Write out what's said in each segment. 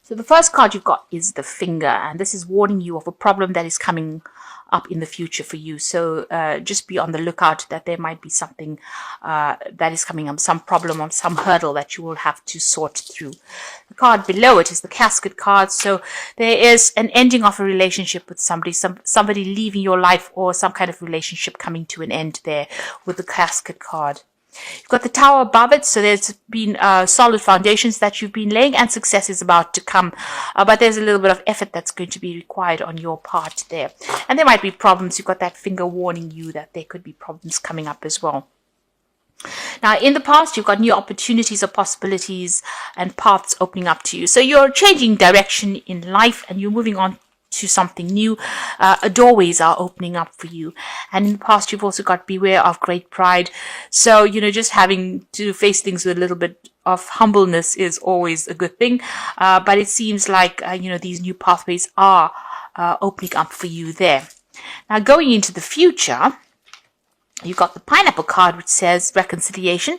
So the first card you've got is the Finger, and this is warning you of a problem that is coming up in the future for you. So just be on the lookout that there might be something that is coming up, some problem or some hurdle that you will have to sort through. The card below it is the Casket card. So there is an ending of a relationship with somebody, somebody leaving your life, or some kind of relationship coming to an end there with the Casket card. You've got the Tower above it, so there's been solid foundations that you've been laying, and success is about to come. But there's a little bit of effort that's going to be required on your part there. And there might be problems. You've got that Finger warning you that there could be problems coming up as well. Now, in the past, you've got new opportunities or possibilities and paths opening up to you. So you're changing direction in life and you're moving on to something new. Doorways are opening up for you. And in the past, you've also got beware of great pride. So, just having to face things with a little bit of humbleness is always a good thing. But it seems like, these new pathways are opening up for you there. Now, going into the future, you've got the Pineapple card, which says reconciliation.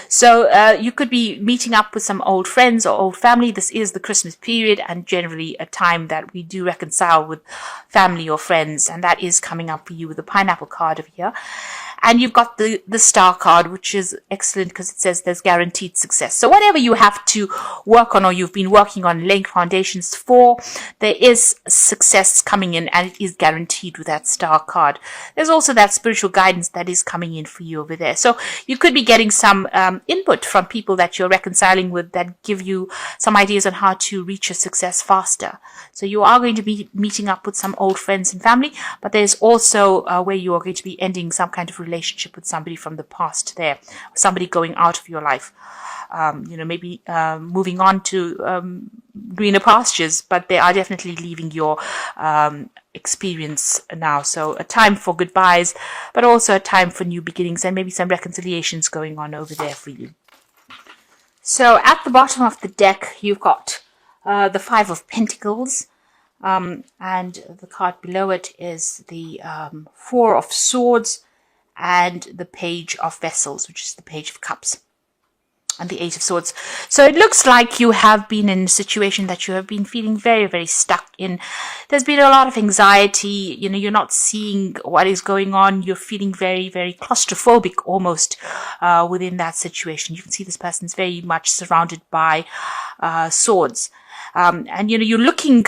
So you could be meeting up with some old friends or old family. This is the Christmas period and generally a time that we do reconcile with family or friends. And that is coming up for you with the Pineapple card over here. And you've got the Star card, which is excellent because it says there's guaranteed success. So whatever you have to work on or you've been working on laying foundations for, there is success coming in and it is guaranteed with that Star card. There's also that spiritual guidance that is coming in for you over there. So you could be getting some input from people that you're reconciling with that give you some ideas on how to reach your success faster. So you are going to be meeting up with some old friends and family, but there's also where you are going to be ending some kind of relationship with somebody from the past there, somebody going out of your life, maybe moving on to greener pastures, but they are definitely leaving your experience now. So a time for goodbyes, but also a time for new beginnings and maybe some reconciliations going on over there for you. So at the bottom of the deck, you've got the Five of Pentacles, and the card below it is the Four of Swords, and the Page of Vessels, which is the Page of Cups, and the Eight of Swords. So it looks like you have been in a situation that you have been feeling very, very stuck in. There's been a lot of anxiety. You're not seeing what is going on. You're feeling very, very claustrophobic almost within that situation. You can see this person's very much surrounded by swords. And you're looking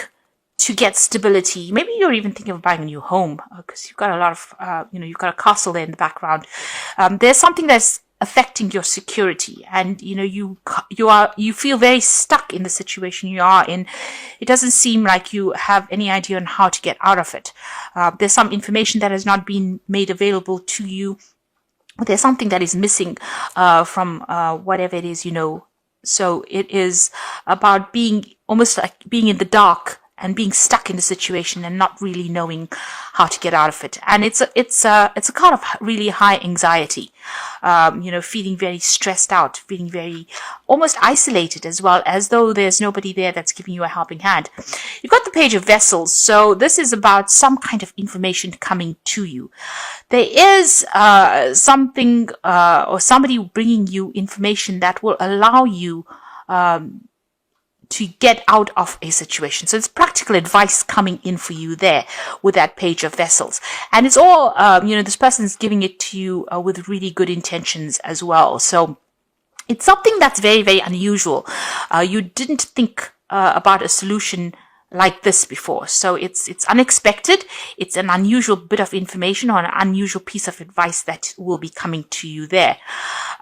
to get stability. Maybe you're even thinking of buying a new home because you've got a lot of, you've got a castle there in the background. There's something that's affecting your security, and you feel very stuck in the situation you are in. It doesn't seem like you have any idea on how to get out of it. There's some information that has not been made available to you. There's something that is missing from whatever it is. So it is about being almost like being in the dark and being stuck in the situation and not really knowing how to get out of it. And it's a kind of really high anxiety, feeling very stressed out, feeling very almost isolated as well, as though there's nobody there that's giving you a helping hand. You've got the Page of Vessels. So this is about some kind of information coming to you. There is something or somebody bringing you information that will allow you to get out of a situation. So it's practical advice coming in for you there with that Page of Vessels. And it's all, this person's giving it to you with really good intentions as well. So it's something that's very, very unusual. You didn't think about a solution like this before. So it's unexpected. It's an unusual bit of information or an unusual piece of advice that will be coming to you there.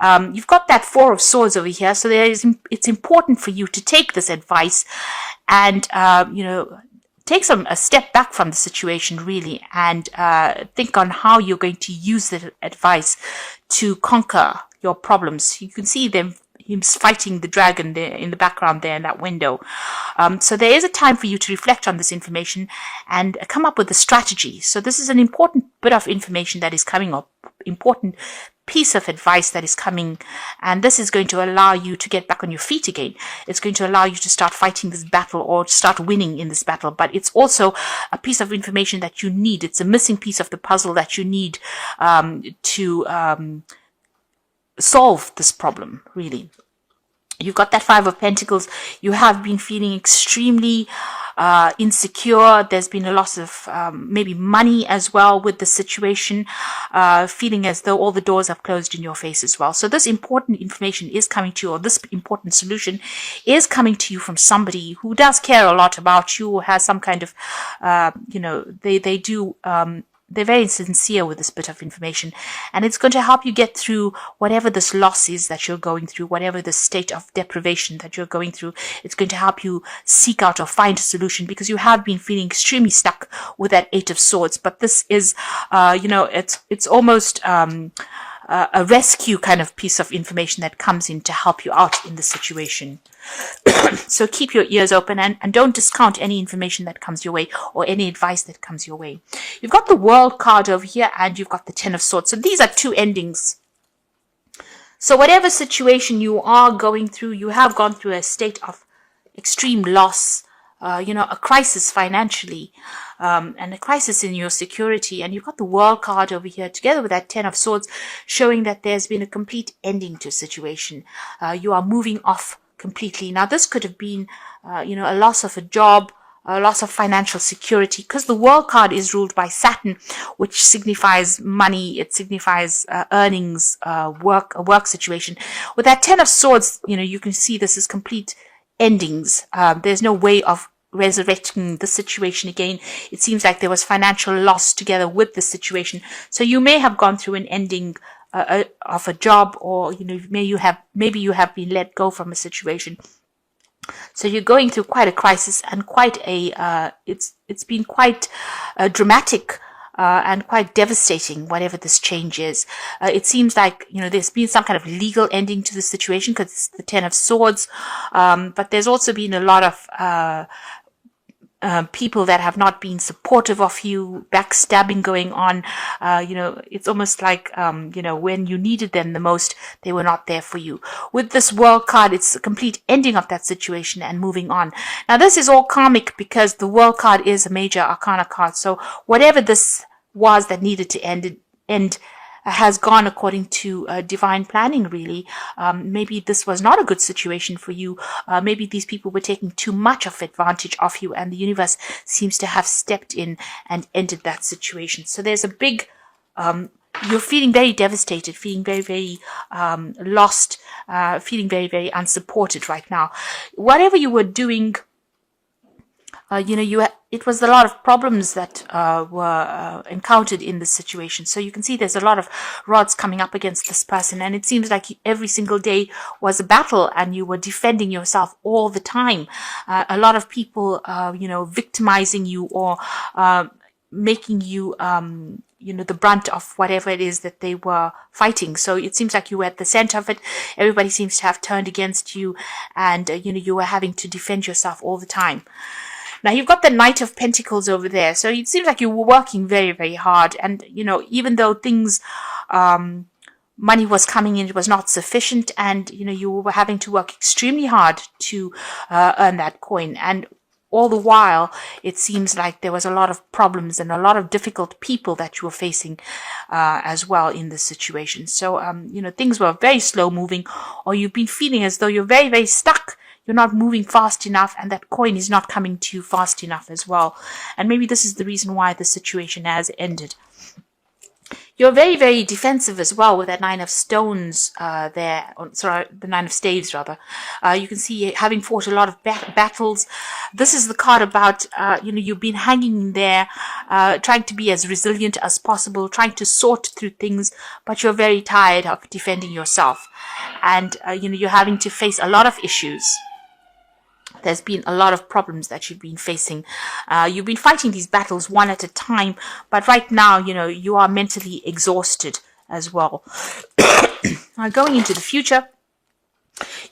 You've got that Four of Swords over here. So it's important for you to take this advice and, take a step back from the situation really and think on how you're going to use the advice to conquer your problems. You can see him fighting the dragon there in the background there in that window. So there is a time for you to reflect on this information and come up with a strategy. So this is an important bit of information that is coming up, important piece of advice that is coming, and this is going to allow you to get back on your feet again. It's going to allow you to start fighting this battle or start winning in this battle, but it's also a piece of information that you need. It's a missing piece of the puzzle that you need to solve this problem, really. You've got that Five of Pentacles. You have been feeling extremely insecure. There's been a loss of maybe money as well with the situation, feeling as though all the doors have closed in your face as well. So this important information is coming to you, or this important solution is coming to you from somebody who does care a lot about you, or has some kind of, they're very sincere with this bit of information, and it's going to help you get through whatever this loss is that you're going through, whatever the state of deprivation that you're going through. It's going to help you seek out or find a solution, because you have been feeling extremely stuck with that Eight of Swords. But this is, it's almost a rescue kind of piece of information that comes in to help you out in the situation. So keep your ears open and don't discount any information that comes your way, or any advice that comes your way. You've got the World card over here, and you've got the Ten of Swords. So these are two endings. So whatever situation you are going through, you have gone through a state of extreme loss, a crisis financially, and a crisis in your security. And you've got the World card over here together with that Ten of Swords, showing that there's been a complete ending to a situation. You are moving off completely. Now, this could have been, a loss of a job, a loss of financial security, because the World card is ruled by Saturn, which signifies money. It signifies earnings, a work situation. With that Ten of Swords, you can see this is complete endings. There's no way of resurrecting the situation again. It seems like there was financial loss together with the situation. So you may have gone through an ending of a job, or maybe you have been let go from a situation. So you're going through quite a crisis, and quite a it's been quite dramatic and quite devastating, whatever this change is. It seems like there's been some kind of legal ending to the situation, because it's the Ten of Swords, but there's also been a lot of people that have not been supportive of you, backstabbing going on. It's almost like, when you needed them the most, they were not there for you. With this World card, it's a complete ending of that situation and moving on. Now, this is all karmic, because the World card is a major arcana card. So whatever this was that needed to end has gone according to divine planning, really. Maybe this was not a good situation for you. Maybe these people were taking too much of advantage of you, and the universe seems to have stepped in and ended that situation. So there's a big, you're feeling very devastated, feeling very, very lost, feeling very, very unsupported right now. Whatever you were doing, it was a lot of problems that were encountered in this situation. So you can see there's a lot of rods coming up against this person, and it seems like every single day was a battle, and you were defending yourself all the time. A lot of people, victimizing you, or making you, the brunt of whatever it is that they were fighting. So it seems like you were at the center of it. Everybody seems to have turned against you, and you were having to defend yourself all the time. Now, you've got the Knight of Pentacles over there. So it seems like you were working very, very hard. And, even though things, money was coming in, it was not sufficient. And, you were having to work extremely hard to earn that coin. And all the while, it seems like there was a lot of problems and a lot of difficult people that you were facing as well in this situation. So, things were very slow moving, or you've been feeling as though you're very, very stuck. You're not moving fast enough, and that coin is not coming to you fast enough as well. And maybe this is the reason why the situation has ended. You're very, very defensive as well with that Nine of Stones there. The Nine of Staves, rather. You can see having fought a lot of battles. This is the card about, you've been hanging there, trying to be as resilient as possible, trying to sort through things, but you're very tired of defending yourself. And, you're having to face a lot of issues. There's been a lot of problems that you've been facing. You've been fighting these battles one at a time, but right now, you are mentally exhausted as well. Now, going into the future,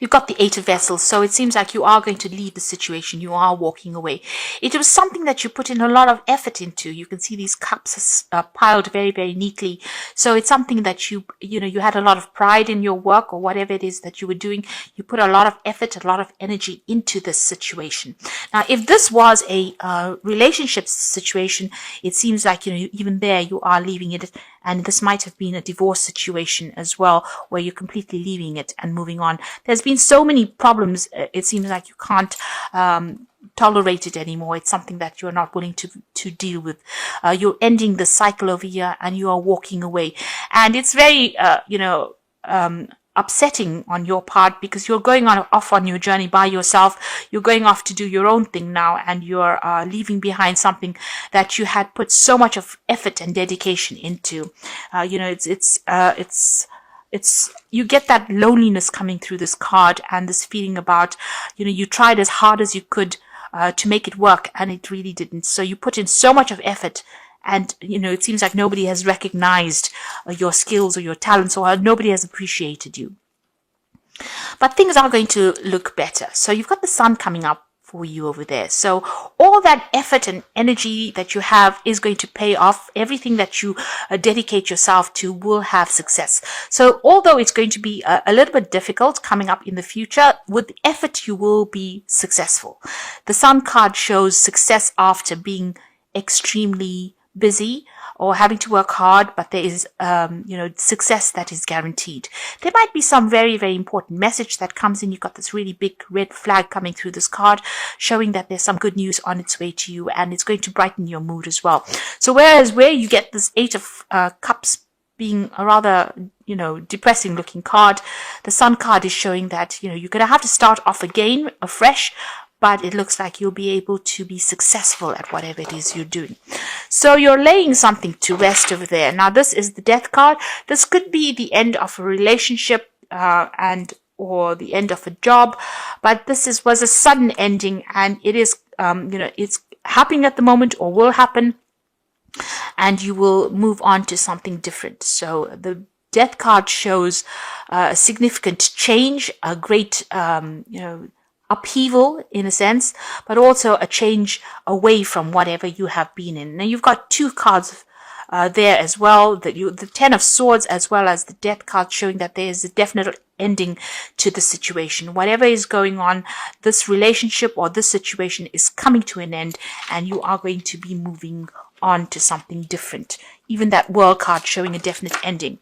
you've got the Eight of Vessels, so it seems like you are going to leave the situation. You are walking away. It was something that you put in a lot of effort into. You can see these cups are piled very, very neatly. So it's something that you had a lot of pride in your work, or whatever it is that you were doing. You put a lot of effort, a lot of energy into this situation. Now, if this was a relationship situation, it seems like, even there you are leaving it, And this might have been a divorce situation as well, where you're completely leaving it and moving on. There's been so many problems. It seems like you can't tolerate it anymore. It's something that you're not willing to deal with. You're ending the cycle over here and you are walking away. And it's very, upsetting on your part, because you're going off on your journey by yourself. You're going off to do your own thing now, and you're leaving behind something that you had put so much of effort and dedication into. It's you get that loneliness coming through this card, and this feeling about, you tried as hard as you could to make it work, and it really didn't. So you put in so much of effort, and it seems like nobody has recognized your skills or your talents, or nobody has appreciated you. But things are going to look better. So you've got the sun coming up for you over there. So all that effort and energy that you have is going to pay off. Everything that you dedicate yourself to will have success. So although it's going to be a little bit difficult coming up in the future, with effort you will be successful. The sun card shows success after being extremely busy or having to work hard, but there is, success that is guaranteed. There might be some very, very important message that comes in. You've got this really big red flag coming through this card, showing that there's some good news on its way to you, and it's going to brighten your mood as well. So whereas where you get this 8 of Cups being a rather, depressing looking card, the Sun card is showing that, you're going to have to start off again, afresh, but it looks like you'll be able to be successful at whatever it is you're doing. So you're laying something to rest over there. Now, this is the Death card. This could be the end of a relationship or the end of a job, but this was a sudden ending, and it is, it's happening at the moment or will happen, and you will move on to something different. So the Death card shows a significant change, a great, upheaval in a sense, but also a change away from whatever you have been in. Now you've got 2 cards there as well, the 10 of Swords as well as the Death card, showing that there is a definite ending to the situation. Whatever is going on, this relationship or this situation is coming to an end, and you are going to be moving on to something different. Even that World card showing a definite ending.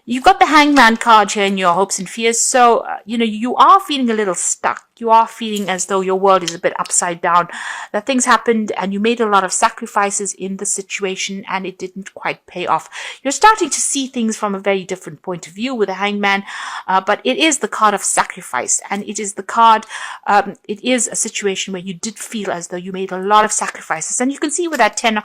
You've got the Hangman card here in your hopes and fears. So, you are feeling a little stuck. You are feeling as though your world is a bit upside down, that things happened and you made a lot of sacrifices in the situation and it didn't quite pay off. You're starting to see things from a very different point of view with the Hangman, but it is the card of sacrifice, and it is the card, it is a situation where you did feel as though you made a lot of sacrifices. And you can see with that 10,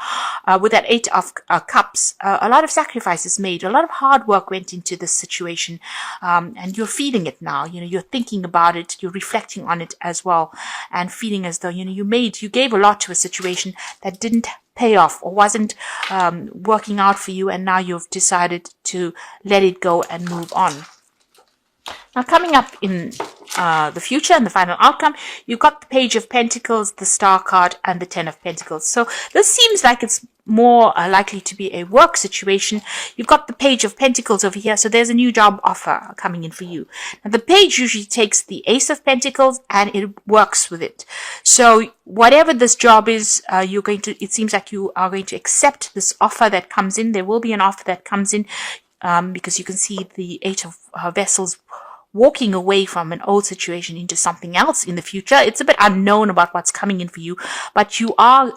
with that 8 of Cups, a lot of sacrifices made, a lot of hard work went into this situation, and you're feeling it now. You're thinking about it, you're reflecting on it as well, and feeling as though you gave a lot to a situation that didn't pay off or wasn't working out for you, and now you've decided to let it go and move on. Now, coming up in the future and the final outcome, you've got the Page of Pentacles, the Star card, and the 10 of Pentacles. So this seems like it's more likely to be a work situation. You've got the Page of Pentacles over here, so there's a new job offer coming in for you. Now, the page usually takes the Ace of Pentacles and it works with it. So whatever this job is, it seems like you are going to accept this offer that comes in. There will be an offer that comes in, because you can see the 8 of Vessels walking away from an old situation into something else in the future. It's a bit unknown about what's coming in for you, but you are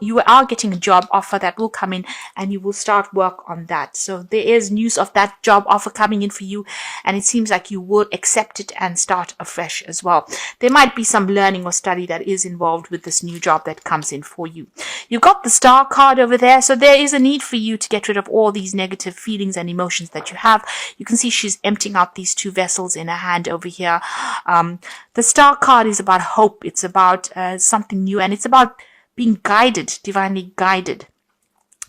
getting a job offer that will come in, and you will start work on that. So there is news of that job offer coming in for you, and it seems like you will accept it and start afresh as well. There might be some learning or study that is involved with this new job that comes in for you. You've got the Star card over there, so there is a need for you to get rid of all these negative feelings and emotions that you have. You can see she's emptying out these 2 vessels in her hand over here. The Star card is about hope. It's about something new, and it's about being guided, divinely guided.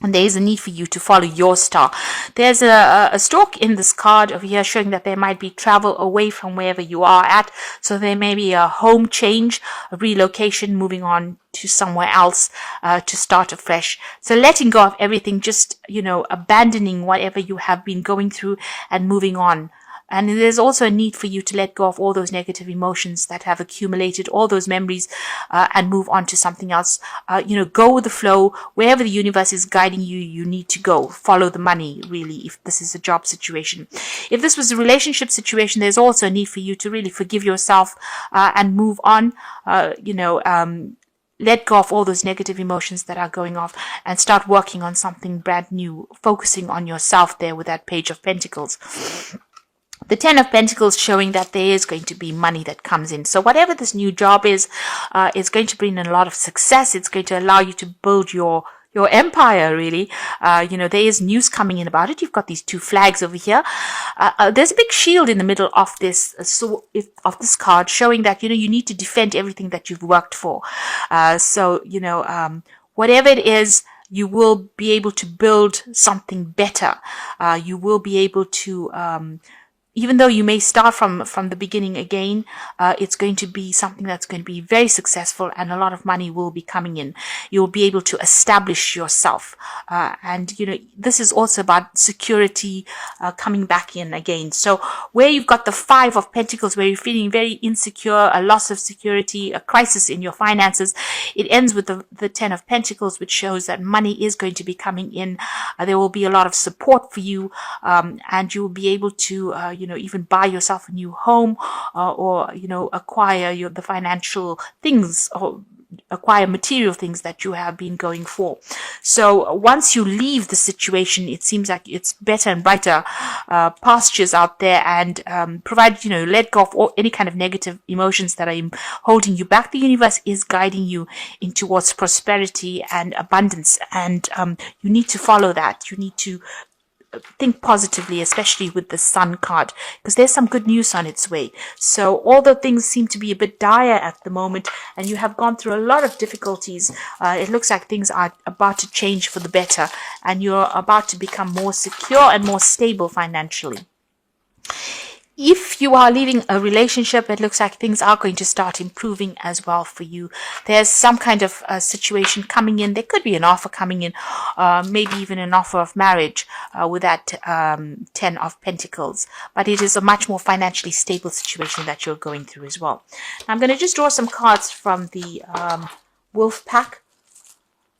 And there is a need for you to follow your star. There's a stalk in this card over here showing that there might be travel away from wherever you are at. So there may be a home change, a relocation, moving on to somewhere else to start afresh. So letting go of everything, just, abandoning whatever you have been going through and moving on. And there's also a need for you to let go of all those negative emotions that have accumulated, all those memories, and move on to something else. Go with the flow. Wherever the universe is guiding you, you need to go. Follow the money, really, if this is a job situation. If this was a relationship situation, there's also a need for you to really forgive yourself and move on. Let go of all those negative emotions that are going off and start working on something brand new, focusing on yourself there with that Page of Pentacles. The Ten of Pentacles showing that there is going to be money that comes in. So whatever this new job is going to bring in a lot of success. It's going to allow you to build your empire, really. There is news coming in about it. You've got these two flags over here. There's a big shield in the middle of this of this card, showing that you need to defend everything that you've worked for. Whatever it is, you will be able to build something better. You will be able to even though you may start from the beginning again, it's going to be something that's going to be very successful, and a lot of money will be coming in. You'll be able to establish yourself. This is also about security coming back in again. So where you've got the Five of Pentacles, where you're feeling very insecure, a loss of security, a crisis in your finances, it ends with the Ten of Pentacles, which shows that money is going to be coming in. There will be a lot of support for you, and you'll be able to even buy yourself a new home, or acquire the financial things, or acquire material things that you have been going for. So once you leave the situation, it seems like it's better and brighter pastures out there, and provided let go of any kind of negative emotions that are holding you back. The universe is guiding you in towards prosperity and abundance, and you need to follow that. You need to think positively, especially with the Sun card, because there's some good news on its way. So although things seem to be a bit dire at the moment, and you have gone through a lot of difficulties, it looks like things are about to change for the better, and you're about to become more secure and more stable financially. If you are leaving a relationship, it looks like things are going to start improving as well for you. There's some kind of situation coming in. There could be an offer coming in, maybe even an offer of marriage with that Ten of Pentacles. But it is a much more financially stable situation that you're going through as well. I'm going to just draw some cards from the Wolf Pack.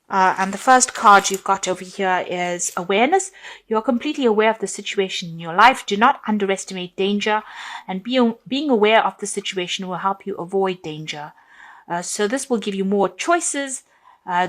And the first card you've got over here is awareness. You're completely aware of the situation in your life. Do not underestimate danger, and being aware of the situation will help you avoid danger. So this will give you more choices.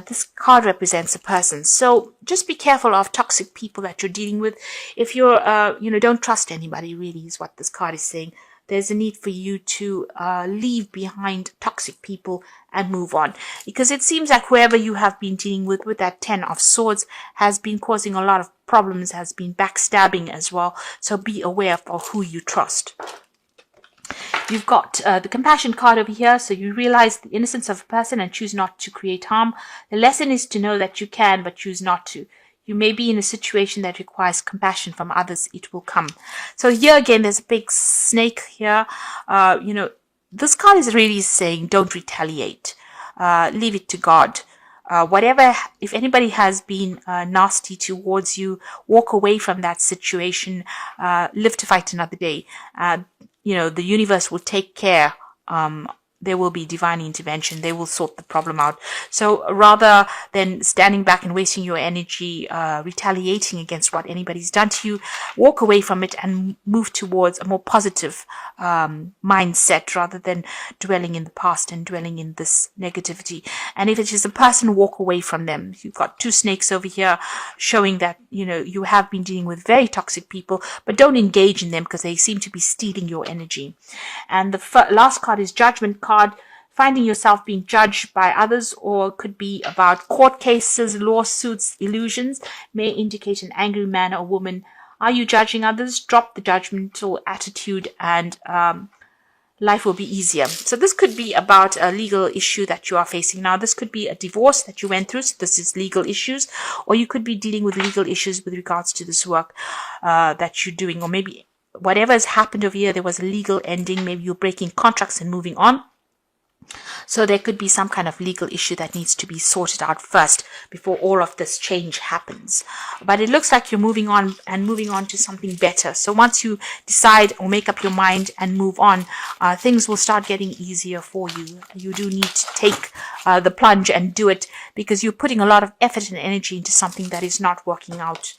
This card represents a person. So just be careful of toxic people that you're dealing with. If you're, don't trust anybody, really, is what this card is saying. There's a need for you to leave behind toxic people and move on. Because it seems like whoever you have been dealing with that Ten of Swords, has been causing a lot of problems, has been backstabbing as well. So be aware of who you trust. You've got the Compassion card over here. So you realize the innocence of a person and choose not to create harm. The lesson is to know that you can, but choose not to. You may be in a situation that requires compassion from others. It will come. So here again, there's a big snake here. This card is really saying, don't retaliate. Leave it to God. If anybody has been nasty towards you, walk away from that situation. Live to fight another day. The universe will take care. There will be divine intervention. They will sort the problem out. So rather than standing back and wasting your energy retaliating against what anybody's done to you, walk away from it and move towards a more positive mindset, rather than dwelling in the past and dwelling in this negativity. And if it is a person, walk away from them. You've got two snakes over here showing that you have been dealing with very toxic people, but don't engage in them because they seem to be stealing your energy. And the last card is Judgment card. Finding yourself being judged by others, or could be about court cases, lawsuits, illusions, may indicate an angry man or woman. Are you judging others? Drop the judgmental attitude, and life will be easier. So this could be about a legal issue that you are facing now. This could be a divorce that you went through. So this is legal issues, or you could be dealing with legal issues with regards to this work that you're doing, or maybe whatever has happened over here, there was a legal ending. Maybe you're breaking contracts and moving on. So there could be some kind of legal issue that needs to be sorted out first before all of this change happens. But it looks like you're moving on and moving on to something better. So once you decide or make up your mind and move on, things will start getting easier for you. You do need to take the plunge and do it, because you're putting a lot of effort and energy into something that is not working out.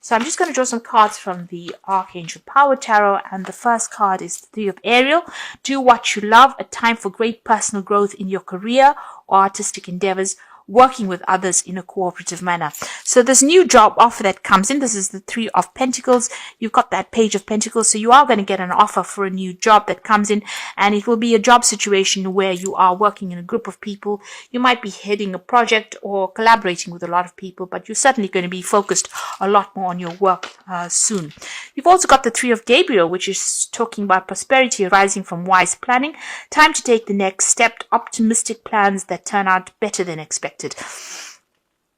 So I'm just going to draw some cards from the Archangel Power Tarot, and the first card is the Three of Ariel. Do what you love, a time for great personal growth in your career or artistic endeavors, working with others in a cooperative manner. So this new job offer that comes in, this is the Three of Pentacles. You've got that Page of Pentacles, so you are going to get an offer for a new job that comes in, and it will be a job situation where you are working in a group of people. You might be heading a project or collaborating with a lot of people, but you're certainly going to be focused a lot more on your work soon. You've also got the Three of Gabriel, which is talking about prosperity arising from wise planning. Time to take the next step, optimistic plans that turn out better than expected.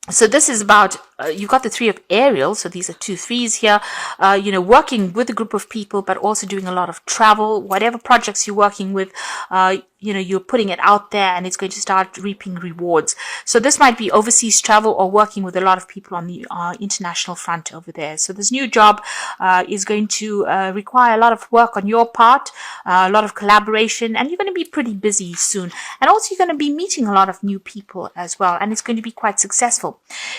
So this is about, you've got the Three of Ariel, so these are 2 threes here, working with a group of people, but also doing a lot of travel. Whatever projects you're working with, you're putting it out there, and it's going to start reaping rewards. So this might be overseas travel or working with a lot of people on the international front over there. So this new job is going to require a lot of work on your part, a lot of collaboration, and you're going to be pretty busy soon. And also you're going to be meeting a lot of new people as well, and it's going to be quite successful.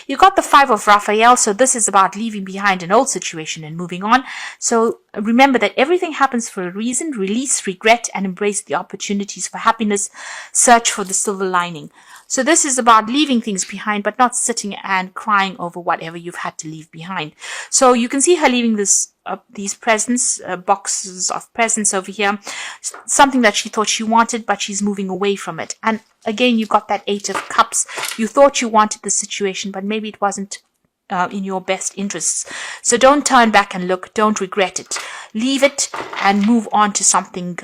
You've got the Five of Raphael, so this is about leaving behind an old situation and moving on. So remember that everything happens for a reason. Release regret and embrace the opportunities for happiness. Search for the silver lining. So this is about leaving things behind, but not sitting and crying over whatever you've had to leave behind. So you can see her leaving these presents, boxes of presents over here, something that she thought she wanted, but she's moving away from it. And again, you've got that Eight of Cups. You thought you wanted the situation, but maybe it wasn't in your best interests. So don't turn back and look. Don't regret it. Leave it and move on to something.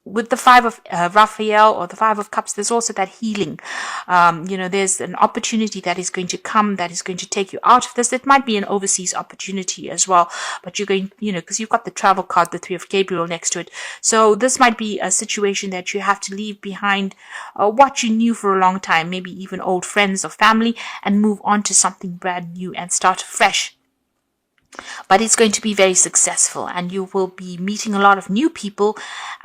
With the Five of Raphael or the Five of Cups, there's also that healing. There's an opportunity that is going to come, that is going to take you out of this. It might be an overseas opportunity as well, but you're going, because you've got the travel card, the Three of Gabriel next to it. So this might be a situation that you have to leave behind what you knew for a long time, maybe even old friends or family, and move on to something brand new and start fresh. But it's going to be very successful, and you will be meeting a lot of new people,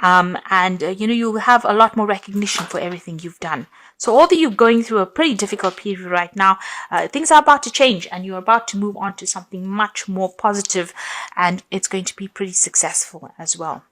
you will have a lot more recognition for everything you've done. So although you're going through a pretty difficult period right now, things are about to change, and you're about to move on to something much more positive, and it's going to be pretty successful as well.